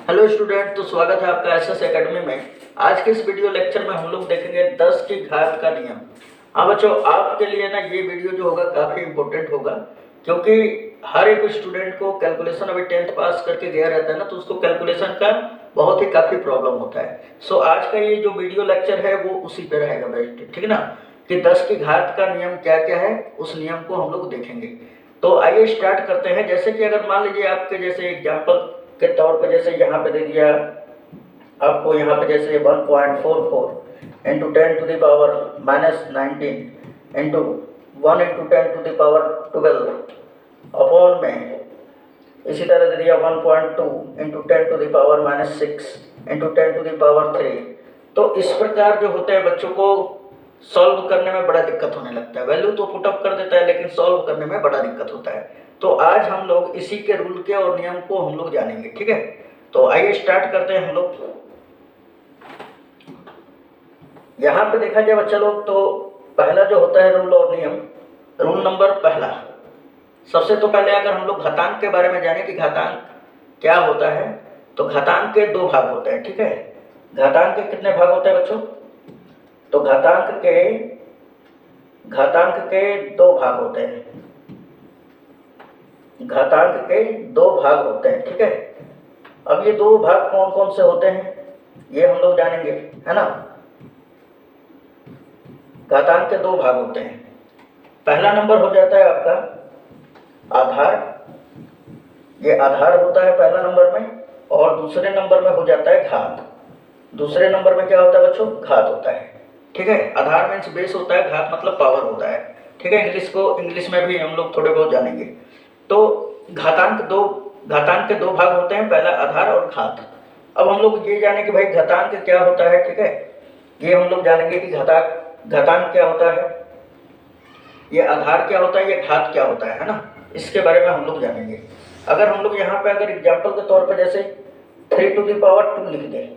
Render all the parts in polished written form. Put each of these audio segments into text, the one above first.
Hello student, तो स्वागत है आपका एसएस एकेडमी में। आज के इस वीडियो लेक्चर में हम लोग देखेंगे 10 की घात का नियम। हाँ बच्चों, आपके लिए ना ये वीडियो जो होगा काफ़ी इम्पोर्टेंट होगा, क्योंकि हर एक स्टूडेंट को कैलकुलेशन अभी 10th पास करके गया रहता है ना, तो उसको कैलकुलेशन का बहुत ही काफ़ी प्रॉब्लम होता है। सो आज का ये जो वीडियो लेक्चर है वो उसी पर रहेगा बेस्ट, ठीक है ना, कि 10 की घात का नियम क्या क्या है, उस नियम को हम लोग देखेंगे। तो आइए स्टार्ट करते हैं। जैसे कि अगर मान लीजिए आपके जैसे एग्जाम्पल के तौर पे जैसे यहाँ पे दे दिया आपको, यहाँ पे जैसे 1.44 into 10 to the power -19 into 1 into 10 to the power 12 upon में इसी तरह दे दिया 1.2 into 10 to the power -6 into 10 to the power 3। तो इस प्रकार जो होते हैं बच्चों को सॉल्व करने में बड़ा दिक्कत होने लगता है। वैल्यू तो पुटअप कर देता है लेकिन सॉल्व करने में बड़ा दिक्कत होता है। तो आज हम लोग इसी के रूल के और नियम को हम लोग जानेंगे, ठीक है। तो आइए स्टार्ट करते हैं हम लोग। यहाँ पे देखा जाए बच्चा लोग, तो पहला जो होता है रूल और नियम, रूल नंबर पहला, सबसे तो पहले अगर हम लोग घातांक के बारे में जाने कि घातांक क्या होता है, तो घातांक के दो भाग होते हैं, ठीक है। घातांक के कितने भाग होते हैं बच्चों? तो घातांक के दो भाग होते हैं। घातांक के दो भाग होते हैं, ठीक है। अब ये दो भाग कौन कौन से होते हैं ये हम लोग जानेंगे, है ना। घातांक के दो भाग होते हैं। पहला नंबर हो जाता है आपका आधार, ये आधार होता है पहला नंबर में, और दूसरे नंबर में हो जाता है घात। दूसरे नंबर में क्या होता है बच्चों? घात होता है, ठीक है। आधार मीन्स बेस होता है, घात मतलब पावर होता है, ठीक है। इंग्लिश में भी हम लोग थोड़े बहुत जानेंगे। तो घातांक के दो भाग होते हैं, पहला आधार और घात। अब हम लोग ये जाने कि भाई घातांक क्या होता है, ठीक है। ये हम लोग जानेंगे कि घातांक क्या होता है, ये आधार क्या होता है, ये घात क्या होता है ना। इसके बारे में हम लोग जानेंगे। अगर हम लोग यहाँ पे अगर एग्जाम्पल के तौर पर जैसे 3 टू द पावर 2 लिख दें,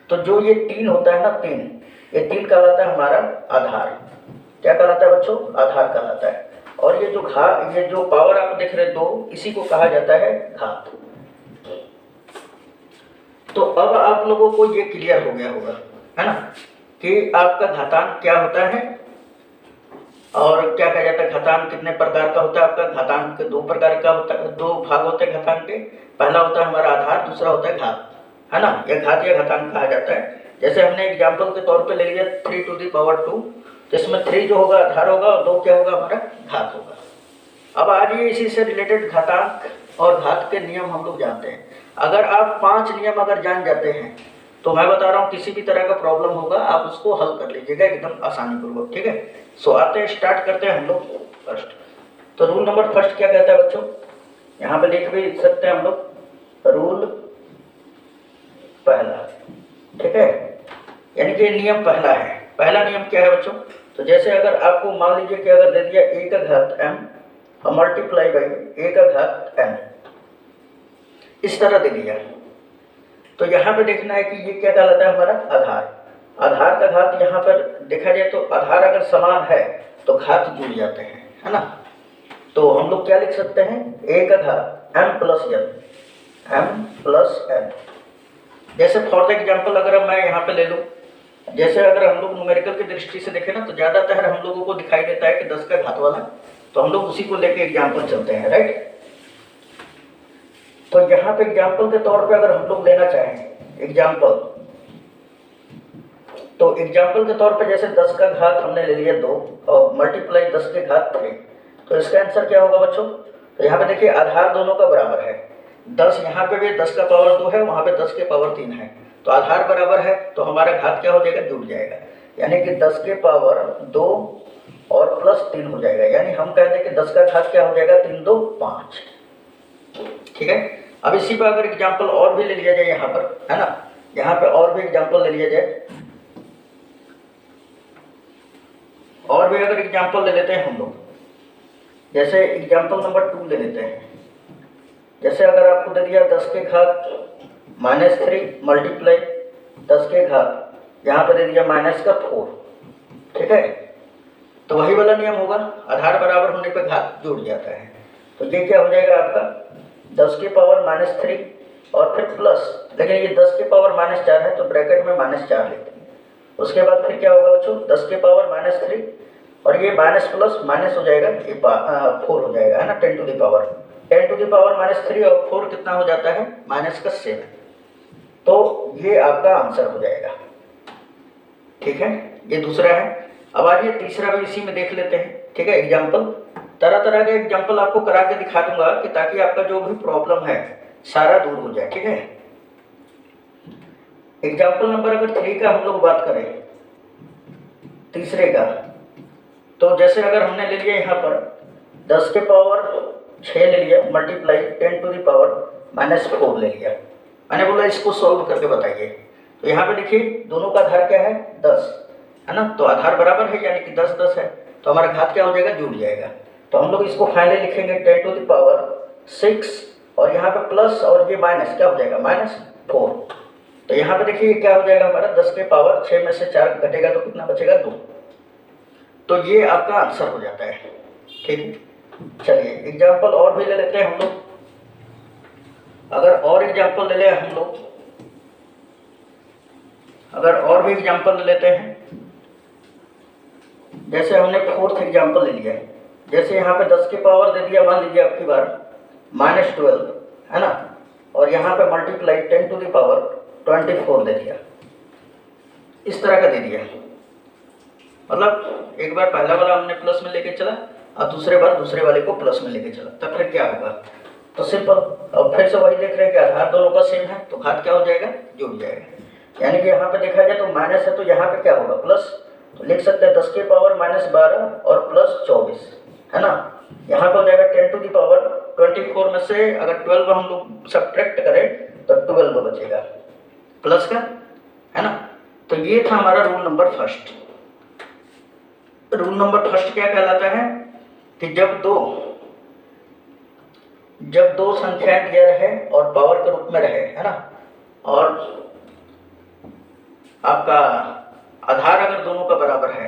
तो जो ये 3 होता है ना, 3, ये 3 कहलाता है हमारा आधार। क्या कहलाता है बच्चों? आधार कहलाता है। और ये जो पावर आप देख रहे 2, इसी को कहा जाता है घात। तो अब आप लोगों को ये क्लियर हो गया होगा, है ना, कि आपका घातांक क्या होता है और क्या कहा जाता है। घातांक कितने प्रकार का होता है आपका? घातांक दो प्रकार का होता है, दो भाग होते हैं घातांक के। पहला होता है हमारा आधार, दूसरा होता है घात, है ना। यह घात या घातांक कहा जाता है। जैसे हमने एग्जाम्पल के तौर पे ले लिया 3 टू द पावर 2, तो इसमें 3 जो होगा आधार होगा और 2 क्या होगा हमारा? घात होगा। अब आज ये इसी से रिलेटेड घातांक और घात के नियम हम लोग जानते हैं। अगर आप 5 नियम अगर जान जाते हैं तो मैं बता रहा हूँ किसी भी तरह का प्रॉब्लम होगा आप उसको हल कर लीजिएगा एकदम आसानी पूर्वक, ठीक है। सो आते हैं, स्टार्ट करते हैं हम लोग फर्स्ट। तो रूल नंबर फर्स्ट क्या कहता है बच्चों? यहाँ पे लिख भी सकते हैं हम लोग, रूल पहला, ठीक है। यानी कि नियम पहला है। पहला नियम क्या है बच्चों? तो जैसे अगर आपको मान लीजिए कि अगर दे दिया a का घात m मल्टीप्लाई बाई a का घात n, इस तरह दे दिया, तो यहाँ पे देखना है कि ये क्या कहलाता है हमारा? आधार। आधार का घात यहाँ पर देखा जाए तो आधार अगर समान है तो घात जुड़ जाते हैं, है ना। तो हम लोग क्या लिख सकते हैं? a का घात m प्लस n। जैसे फॉर एग्जाम्पल अगर मैं यहाँ पे ले लूँ, जैसे अगर हम लोग न्यूमेरिकल की दृष्टि से देखें ना, तो ज़्यादातर हम लोगों को दिखाई देता है कि 10 का घात वाला, तो हम लोग उसी को लेके एग्जाम्पल चलते हैं, राइट। तो यहाँ पे एग्जाम्पल के तौर पे अगर हम लोग लेना चाहें एग्जाम्पल, तो एग्जाम्पल के तौर पे जैसे 10 का घात हमने ले लिया 2 और मल्टीप्लाई 10 के घात 3, तो इसका आंसर क्या होगा बच्चों? तो यहाँ पे देखिए आधार दोनों का बराबर है। 10 यहाँ पे भी 10 का पावर 2 है, वहाँ पे 10 के पावर 3 है, तो आधार बराबर है, तो हमारा घात क्या हो जाएगा? जुड़ जाएगा। यानी कि 10 के पावर 2 और प्लस 3 हो जाएगा। यानी हम कहते हैं कि 10 का घात क्या हो जाएगा? 3 2 5, ठीक है। अब इसी पर अगर एग्जाम्पल और भी ले लिया जाए यहाँ पर, है ना, यहाँ पे और भी एग्जाम्पल ले लिया जाए, और भी अगर एग्जाम्पल ले लेते हैं हम लोग, जैसे एग्जाम्पल नंबर 2 ले लेते हैं। जैसे अगर आपको दे दिया 10 के घात -3 मल्टीप्लाई 10 के घात, यहाँ पर दे दिया -4, ठीक है। तो वही वाला नियम होगा, आधार बराबर होने पर घात जुड़ जाता है। तो ये क्या हो जाएगा आपका? 10 के पावर -3 और फिर प्लस, लेकिन ये 10 के पावर -4 है तो ब्रैकेट में -4 लेते हैं। उसके बाद फिर क्या होगा बच्चों, 10 के पावर -3 और ये माइनस प्लस माइनस हो जाएगा, ये 4 हो जाएगा, है ना। 10 टू द पावर -3 और 4 कितना हो जाता है, -7। तो ये आपका आंसर हो जाएगा, ठीक है। ये दूसरा है। अब आइए तीसरा भी इसी में देख लेते हैं, ठीक है। एग्जाम्पल, तरह तरह के एग्जाम्पल आपको करा के दिखा दूंगा कि ताकि आपका जो भी प्रॉब्लम है सारा दूर हो जाए, ठीक है। एग्जाम्पल नंबर अगर 3 का हम लोग बात करें, तीसरे का, तो जैसे अगर हमने ले लिया यहाँ पर 10 के पावर 6 ले लिया मल्टीप्लाई 10 टू द पावर -4 ले लिया। मैंने बोला इसको सॉल्व करके बताइए। तो यहाँ पे देखिए दोनों का आधार क्या है, 10 है ना। तो आधार बराबर है यानी कि 10 10 है, तो हमारा घात क्या हो जाएगा, जुड़ जाएगा। तो हम लोग इसको फाइनली लिखेंगे 10 टू द पावर 6 और यहाँ पे प्लस और ये माइनस क्या हो जाएगा, -4। तो यहाँ पे देखिए क्या हो जाएगा हमारा, 10 के पावर 6 में से 4 घटेगा तो कितना बचेगा, 2। तो ये आपका आंसर हो जाता है, ठीक है। चलिए एग्जाम्पल और भी ले लेते हैं हम लोग। अगर और एग्जाम्पल ले लें हम लोग, अगर और भी एग्जाम्पल ले लेते हैं, जैसे हमने 4th एग्जाम्पल ले लिया है। जैसे यहाँ पे 10 के पावर दे दिया, मान लीजिए आपकी बार -12 है ना, और यहाँ पे मल्टीप्लाई 10 टू द पावर 24 दे दिया, इस तरह का दे दिया। मतलब एक बार पहला वाला हमने प्लस में लेके चला और दूसरे बार दूसरे वाले को प्लस में लेके चला, तब फिर क्या होगा, तो सिंपल। अब फिर से वही देख रहे हैं कि आधार दोनों का सेम है, तो घात क्या हो जाएगा, जुड़ जाएगा। यानी कि यहाँ पे देखा जाए तो माइनस है तो यहाँ पे क्या होगा, प्लस। तो लिख सकते हैं 10 के पावर -12 और प्लस 24, है ना। यहाँ पे हो जाएगा 10 टू द पावर 24 में से अगर 12 हम लोग सब्ट्रैक्ट करें तो 12 बचेगा प्लस का, है ना। तो ये था हमारा rule number first. Rule number first क्या कहलाता है कि जब दो संख्याएं दिया रहे और पावर के रूप में रहे, है ना, और आपका आधार अगर दोनों का बराबर है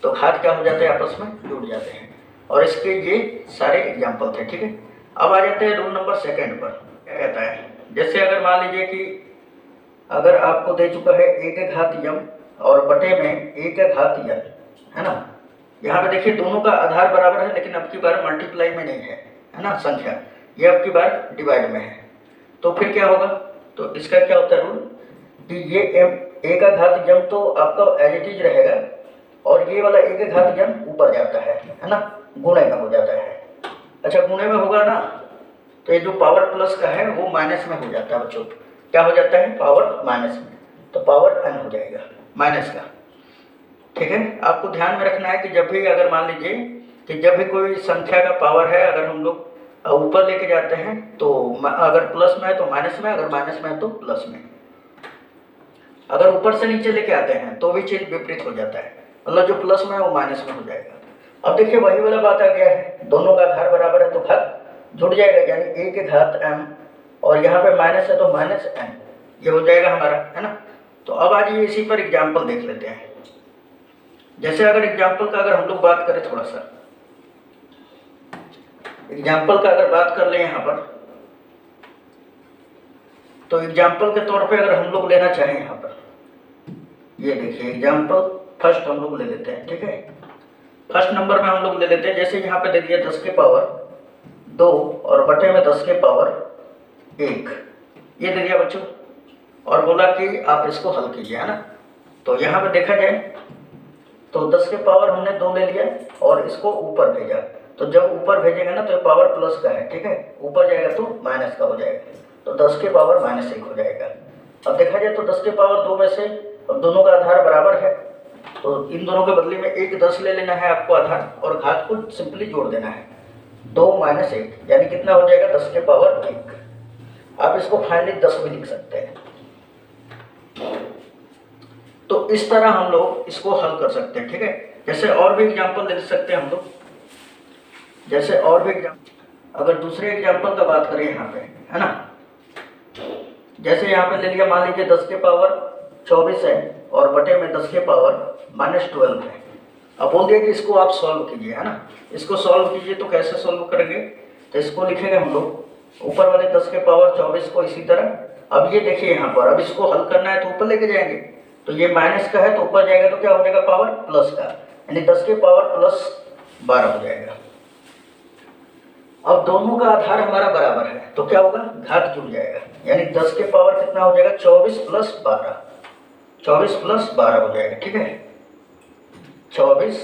तो घात क्या हो जाते हैं, आपस में जुड़ जाते हैं। और इसके ये सारे एग्जाम्पल थे, ठीक है। अब आ जाते हैं रूल नंबर सेकंड पर। क्या कहता है, जैसे अगर मान लीजिए कि अगर आपको दे चुका है 1 घात यम और बटे में 1 घात यन, है ना। यहाँ पे देखिए दोनों का आधार बराबर है लेकिन अब की बार मल्टीप्लाई में नहीं है ना संख्या, ये अब की बार डिवाइड में है। तो फिर क्या होगा, तो इसका क्या होता है रूल कि ये 1 घात यम तो आपका एज इट इज रहेगा और ये वाला 1 घात यम ऊपर जाता है ना, गुणे में हो जाता है। अच्छा गुणे में होगा ना, तो ये जो पावर प्लस का है वो माइनस में हो जाता है बच्चों। क्या हो जाता है, पावर माइनस में, तो पावर n हो जाएगा माइनस का, ठीक है। आपको ध्यान में रखना है कि जब भी अगर मान लीजिए कि जब भी कोई संख्या का पावर है अगर हम लोग ऊपर लेके जाते हैं तो अगर प्लस में है तो माइनस में, अगर माइनस में है तो प्लस में। अगर ऊपर से नीचे लेके आते हैं तो भी चीज विपरीत हो जाता है, मतलब जो प्लस में है वो माइनस में हो जाएगा। अब देखिए वही वाला बात आ गया है, दोनों का आधार बराबर है तो घात जुड़ जाएगा, यानी 1 घात m और यहाँ पे माइनस है तो -n, ये हो जाएगा हमारा, है ना। तो अब आज ये इसी पर एग्जाम्पल देख लेते हैं। जैसे अगर एग्जाम्पल का अगर हम लोग बात करें, थोड़ा सा एग्जाम्पल का अगर बात कर ले यहाँ पर, तो एग्जाम्पल के तौर पे अगर हम लोग लेना चाहें यहाँ पर, ये देखिए एग्जाम्पल फर्स्ट हम लोग ले लेते हैं, ठीक है। फर्स्ट नंबर में हम लोग ले लेते हैं, जैसे यहाँ पे दे दिया 10 के पावर 2 और बटे में 10 के पावर 1, ये दे दिया बच्चों, और बोला कि आप इसको हल कीजिए, है ना। तो यहाँ पे देखा जाए तो 10 के पावर हमने 2 ले लिया और इसको ऊपर भेजा, तो जब ऊपर भेजेंगे ना तो पावर प्लस का है, ठीक है, ऊपर जाएगा तो माइनस का हो जाएगा, तो 10 के पावर -1 हो जाएगा। अब देखा जाए तो 10 के पावर 2 में से अब दोनों का आधार बराबर है तो इन दोनों के बदले में 1 10 ले लेना है आपको आधार, और घात को सिंपली जोड़ देना है, 2 - 1 यानी कितना हो जाएगा, 10 के पावर 1। आप इसको फाइनली 10 भी लिख सकते हैं। तो इस तरह हम लोग इसको हल कर सकते हैं, ठीक है। जैसे और भी एग्जाम्पल ले सकते हैं हम लोग, जैसे और भी एग्जाम्पल, अगर दूसरे एग्जाम्पल का बात करें यहाँ पे, है ना, जैसे यहाँ पे ले लिया मान लीजिए 10 के पावर 24 है और बटे में 10 के पावर -12 है। अब बोल दिया कि इसको आप सॉल्व कीजिए, है ना। इसको सॉल्व कीजिए, तो कैसे सॉल्व करेंगे, तो इसको लिखेंगे हम लोग ऊपर वाले 10 के पावर 24 को इसी तरह। अब ये देखिए यहाँ पर, अब इसको हल करना है तो ऊपर लेके जाएंगे, तो ये माइनस का है तो ऊपर जाएगा तो क्या हो जाएगा पावर प्लस का, यानी 10 के पावर प्लस 12 हो जाएगा। अब दोनों का आधार हमारा बराबर है तो क्या होगा, घात जुड़ जाएगा, यानी 10 के पावर कितना हो जाएगा 24 प्लस 12, 24 प्लस 12 हो जाएगा। ठीक है, 24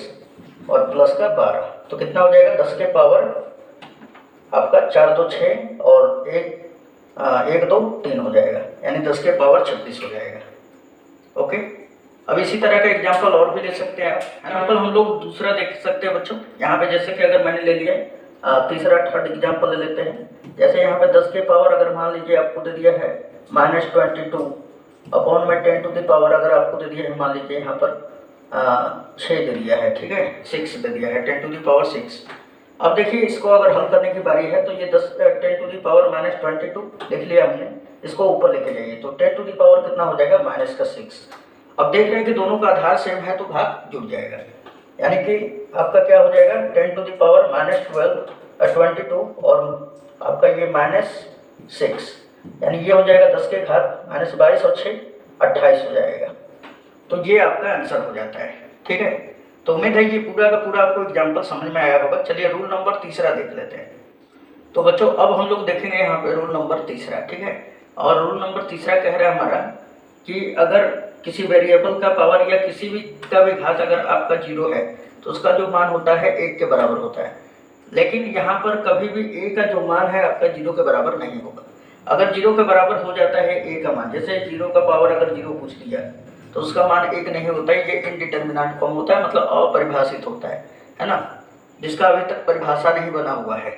और प्लस का 12 तो कितना हो जाएगा 10 के पावर आपका 4 2 6 और 1 2 3 हो जाएगा, यानी 10 के पावर 26 हो जाएगा। ओके, अब इसी तरह का एग्जाम्पल और भी ले सकते हैं। एग्जाम्पल हम लोग दूसरा देख सकते हैं बच्चों, यहाँ पे जैसे कि अगर मैंने ले लिया तीसरा थर्ड एग्जाम्पल ले लेते हैं। जैसे यहाँ पे 10 के पावर अगर मान लीजिए आपको दे दिया है -22 अपॉन में 10 टू द पावर अगर आपको दे दिया है मान लीजिए यहाँ पर 6 दे दिया है, ठीक है 6 दे दिया है 10 टू द पावर 6। अब देखिए इसको अगर हल करने की बारी है तो ये 10 टू द पावर -22 लिख लिया हमने, इसको ऊपर लेके जाइए तो 10 टू द पावर कितना हो जाएगा -6। अब देख रहे हैं कि दोनों का आधार सेम है तो घात जुड़ जाएगा, यानी कि आपका क्या हो जाएगा 10 टू द पावर -22 और आपका ये -6, यानी ये हो जाएगा 10 के घात -22 और 6 28 हो जाएगा। तो ये आपका आंसर हो जाता है। ठीक है, तो उम्मीद है ये पूरा का पूरा आपको एग्जाम्पल समझ में आया होगा। चलिए रूल नंबर तीसरा देख लेते हैं। तो बच्चों अब हम लोग देखेंगे यहाँ पे रूल नंबर तीसरा। ठीक है, और रूल नंबर तीसरा कह रहा है हमारा कि अगर किसी वेरिएबल का पावर या किसी भी का भी घात अगर आपका 0 है तो उसका जो मान होता है 1 के बराबर होता है, लेकिन यहाँ पर कभी भी a का जो मान है आपका 0 के बराबर नहीं होगा। अगर 0 के बराबर हो जाता है a का मान, जैसे 0 का पावर अगर 0 पूछ दिया तो उसका मान 1 नहीं होता है, ये इनडिटर्मिनेंट फॉर्म होता है, मतलब अपरिभाषित होता है ना, जिसका अभी तक परिभाषा नहीं बना हुआ है।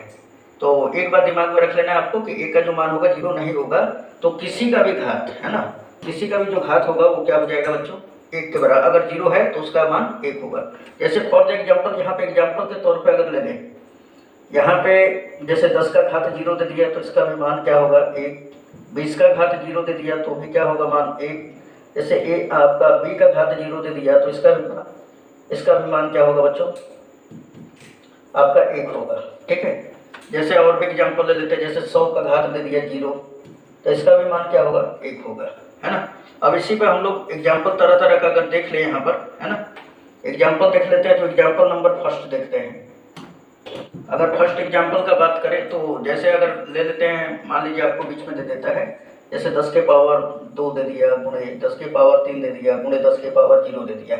तो एक बात दिमाग में रख लेना है आपको कि a का जो मान होगा 0 नहीं होगा, तो किसी का भी घात है ना, किसी का भी जो घात होगा वो क्या हो जाएगा बच्चों 1 के बराबर। अगर 0 है तो उसका मान 1 होगा। जैसे फॉर एग्जाम्पल यहाँ पे एग्जाम्पल के तौर पे अगर ले लें, यहाँ पे जैसे 10 का घात 0 दे दिया तो इसका भी मान क्या होगा 1, 20 का घात 0 दे दिया तो भी क्या होगा मान 1, जैसे आपका b का घात 0 दे दिया तो इसका भी मान क्या होगा बच्चों आपका 1 होगा। ठीक है, जैसे और भी एग्जाम्पल ले लेते हैं, जैसे 100 का घात दे दिया 0 तो इसका भी मान क्या होगा 1 होगा, है ना। अब इसी पे हम लोग एग्जाम्पल तरह तरह का अगर देख लें यहाँ पर, है ना, एग्जाम्पल देख लेते हैं। तो एग्जाम्पल नंबर फर्स्ट देखते हैं। अगर फर्स्ट एग्जाम्पल का बात करें तो जैसे अगर ले लेते हैं, मान लीजिए आपको बीच में दे देता है जैसे 10 के पावर 2 दे दिया गुणे 10 के पावर 3 दे दिया गुणे 10 के पावर 0 दे दिया।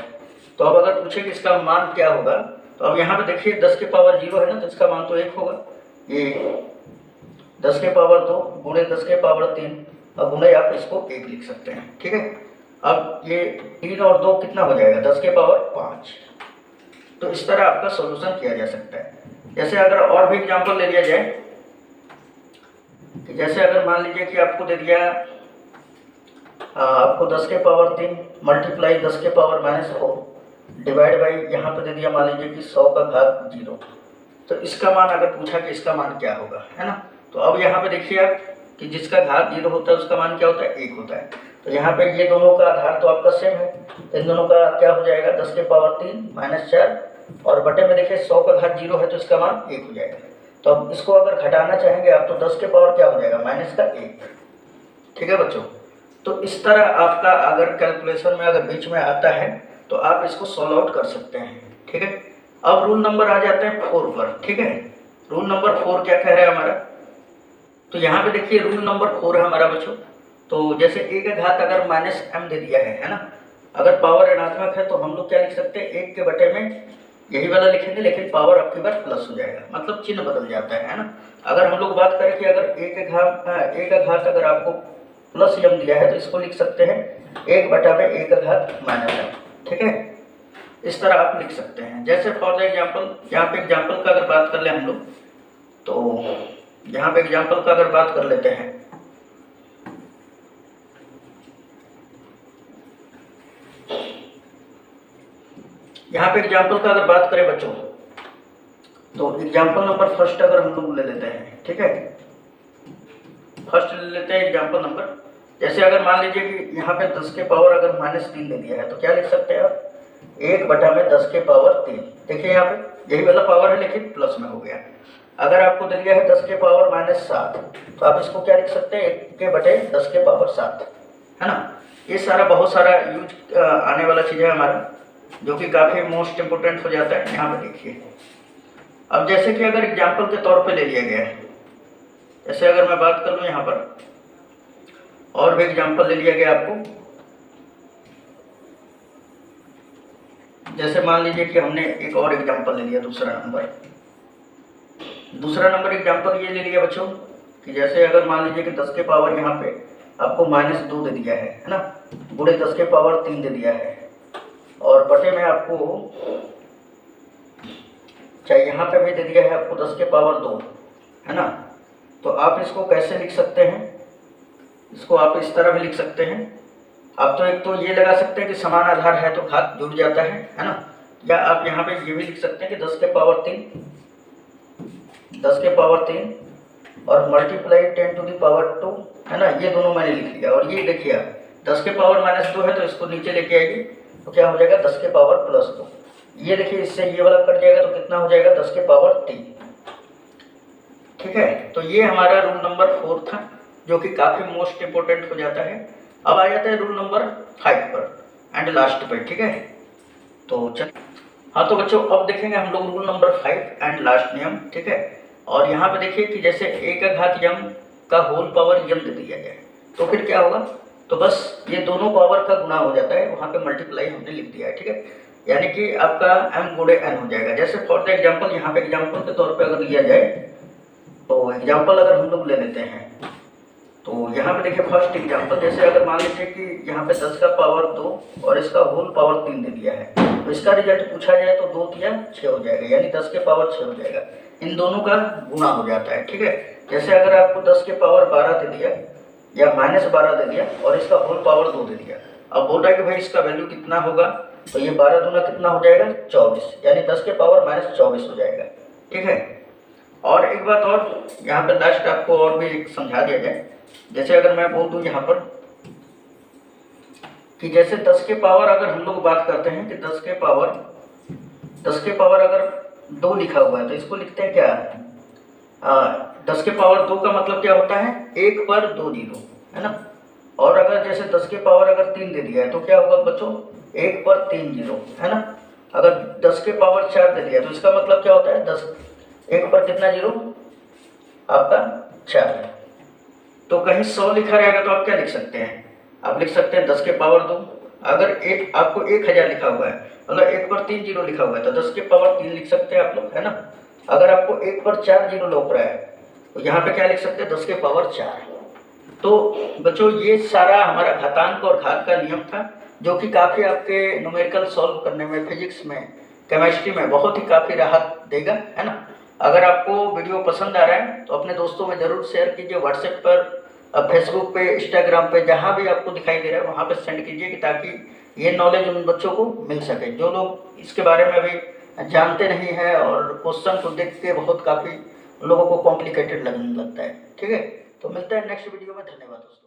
तो अब अगर पूछे कि इसका मान क्या होगा, तो अब यहाँ पे देखिए 10 के पावर 0 है ना, तो इसका मान तो 1 होगा। ये 10 के पावर 2 गुणे 10 के पावर 3 और गुणे आप इसको 1 लिख सकते हैं। ठीक है, अब ये 3 और 2 कितना हो जाएगा 10 के पावर 5। तो इस तरह आपका सॉल्यूशन किया जा सकता है। जैसे अगर और भी एग्जांपल ले लिया जाए कि जैसे अगर मान लीजिए कि आपको दे दिया आपको 10 के पावर 3 मल्टीप्लाई 10 के पावर -4 डिवाइड बाई यहाँ पे दे दिया मान लीजिए कि 100 का घात 0। तो इसका मान अगर पूछा कि इसका मान क्या होगा, है ना, तो अब यहाँ पे देखिए आप कि जिसका घात 0 होता है उसका मान क्या होता है 1 होता है। तो यहाँ पे ये दोनों का आधार तो आपका सेम है, इन दोनों का क्या हो जाएगा 10 के पावर 3 -4 और बटे में देखिए 100 का घात 0 है तो इसका मान 1 हो जाएगा। तो अब इसको अगर घटाना चाहेंगे आप तो 10 के पावर क्या हो जाएगा -1। ठीक है बच्चों, तो इस तरह आपका अगर कैलकुलेशन में अगर बीच में आता है तो आप इसको सॉल्व आउट कर सकते हैं। ठीक है, अब रूल नंबर आ जाते हैं 4 पर। ठीक है, रूल नंबर 4 क्या कह रहा है हमारा, तो यहाँ पे देखिए रूल नंबर 4 है हमारा बच्चों। तो जैसे a का घात अगर -m दे दिया है ना, अगर पावर ऋणात्मक है तो हम लोग क्या लिख सकते हैं 1 के बटे में यही वाला लिखेंगे, लेकिन पावर आपकी बार प्लस हो जाएगा, मतलब चिन्ह बदल जाता है ना। अगर हम लोग बात करें कि अगर a का घात अगर आपको +m दिया है तो इसको लिख सकते हैं 1 बटा में a का घात -m। ठीक है, इस तरह आप लिख सकते हैं। जैसे फॉर एग्जाम्पल यहाँ पे एग्जाम्पल का अगर बात कर ले हम लोग, तो यहाँ पे एग्जाम्पल का अगर बात कर लेते हैं, यहाँ पे एग्जाम्पल का अगर बात करें बच्चों तो एग्जाम्पल नंबर फर्स्ट अगर हम लोग ले लेते हैं। ठीक है, फर्स्ट ले लेते हैं एग्जाम्पल नंबर। जैसे अगर मान लीजिए कि यहाँ पे 10 के पावर अगर -3 दे दिया है तो क्या लिख सकते हैं आप 1 बटा में 10 के पावर 3। देखिए यहाँ पे यही वाला पावर है लेकिन प्लस में हो गया। अगर आपको दे दिया है 10 के पावर -7, तो आप इसको क्या लिख सकते हैं, 1 के बटे 10 के पावर 7, है ना। ये सारा बहुत सारा यूज आने वाला चीज़ है हमारा, जो कि काफ़ी मोस्ट इम्पोर्टेंट हो जाता है। यहाँ पे देखिए, अब जैसे कि अगर एग्जाम्पल के तौर पे ले लिया गया है, जैसे अगर मैं बात कर लूँ यहाँ पर, और भी एग्जाम्पल ले लिया गया आपको, जैसे मान लीजिए कि हमने एक और एग्जाम्पल ले लिया, दूसरा नंबर एग्जाम्पल ये ले लिया बच्चों कि जैसे अगर मान लीजिए कि 10 के पावर यहाँ पे आपको -2 दे दिया है ना, गुणे 10 के पावर 3 दे दिया है, और बटे में आपको चाहे यहाँ पे भी दे दिया है आपको 10 के पावर 2, है ना। तो आप इसको कैसे लिख सकते हैं, इसको आप इस तरह भी लिख सकते हैं। आप तो एक तो ये लगा सकते हैं कि समान आधार है तो घात जुड़ जाता है ना, या आप यहाँ पे ये भी लिख सकते हैं कि 10 के पावर 3 और मल्टीप्लाई 10 टू दी पावर 2, है ना। ये दोनों मैंने लिख लिया, और ये देखिए 10 के पावर -2 है तो इसको नीचे लेके आएगी तो क्या हो जाएगा 10 के पावर +2। ये देखिए इससे ये वाला कट जाएगा तो कितना हो जाएगा 10 के पावर 3। ठीक है, तो ये हमारा रूल नंबर 4 था, जो कि काफ़ी मोस्ट इम्पोर्टेंट हो जाता है। अब आ जाता है रूल नंबर 5 पर एंड लास्ट पर। ठीक है, तो चल हाँ, तो बच्चों अब देखेंगे हम लोग रूल नंबर 5 एंड लास्ट नियम। ठीक है, और यहाँ पे देखिए कि जैसे a का घात m का होल पावर m दे दिया जाए तो फिर क्या होगा, तो बस ये दोनों पावर का गुना हो जाता है, वहाँ पे मल्टीप्लाई हमने लिख दिया है। ठीक है, यानी कि आपका m गुणे n हो जाएगा। जैसे फॉर द एग्जाम्पल यहाँ पे एग्जाम्पल के तौर पे अगर लिया जाए, तो एग्जाम्पल अगर हम लोग ले लेते हैं, तो यहाँ पे देखिए फर्स्ट एग्जाम्पल, जैसे अगर मान लीजिए कि यहाँ पे 10 का पावर 2 और इसका होल पावर 3 दे दिया है, तो इसका रिजल्ट पूछा जाए तो 2 3 6 हो जाएगा, यानी 10 के पावर 6 हो जाएगा। इन दोनों का गुना हो जाता है। ठीक है, जैसे अगर आपको 10 के पावर 12 दे दिया या -12 दे दिया और इसका होल पावर 2 दे दिया, अब बोल रहा है कि भाई इसका वैल्यू कितना होगा, तो ये 12 दूना कितना हो जाएगा 24, यानी 10 के पावर -24 हो जाएगा। ठीक है, और एक बात और यहाँ पे लास्ट आपको और भी समझा दिया जाए, जैसे अगर मैं बोल दूं यहाँ पर कि जैसे 10 के पावर अगर हम लोग बात करते हैं कि 10 के पावर अगर 2 लिखा हुआ है तो इसको लिखते हैं क्या, 10 के पावर 2 का मतलब क्या होता है 1 पर 2 जीरो, है ना। और अगर जैसे 10 के पावर अगर 3 दे दिया है तो क्या होगा बच्चों 1 पर 3 जीरो, है ना। अगर 10 के पावर 4 दे दिया तो इसका मतलब क्या होता है 1 पर कितना जीरो आपका 4। तो कहीं 100 लिखा रहेगा तो आप क्या लिख सकते हैं, आप लिख सकते हैं 10 के पावर 2। अगर आपको 1000 लिखा हुआ है, मतलब 1 पर 3 जीरो लिखा हुआ है तो 10 के पावर 3 लिख सकते हैं आप लोग, है ना। अगर आपको 1 पर 4 जीरो लौक रहा है तो यहाँ पे क्या लिख सकते हैं 10 के पावर 4। तो बच्चों ये सारा हमारा घातांक और घात का नियम था, जो कि काफ़ी आपके न्यूमेरिकल सॉल्व करने में, फिजिक्स में, केमिस्ट्री में बहुत ही काफ़ी राहत देगा, है ना। अगर आपको वीडियो पसंद आ रहा है तो अपने दोस्तों में ज़रूर शेयर कीजिए, व्हाट्सएप पर, फेसबुक पे, इंस्टाग्राम पे, जहाँ भी आपको दिखाई दे रहा है वहाँ पे सेंड कीजिए, कि ताकि ये नॉलेज उन बच्चों को मिल सके जो लोग इसके बारे में अभी जानते नहीं है और क्वेश्चन को देख के बहुत काफ़ी लोगों को कॉम्प्लिकेटेड लगने लगता है। ठीक है, तो मिलते हैं नेक्स्ट वीडियो में। धन्यवाद दोस्तों।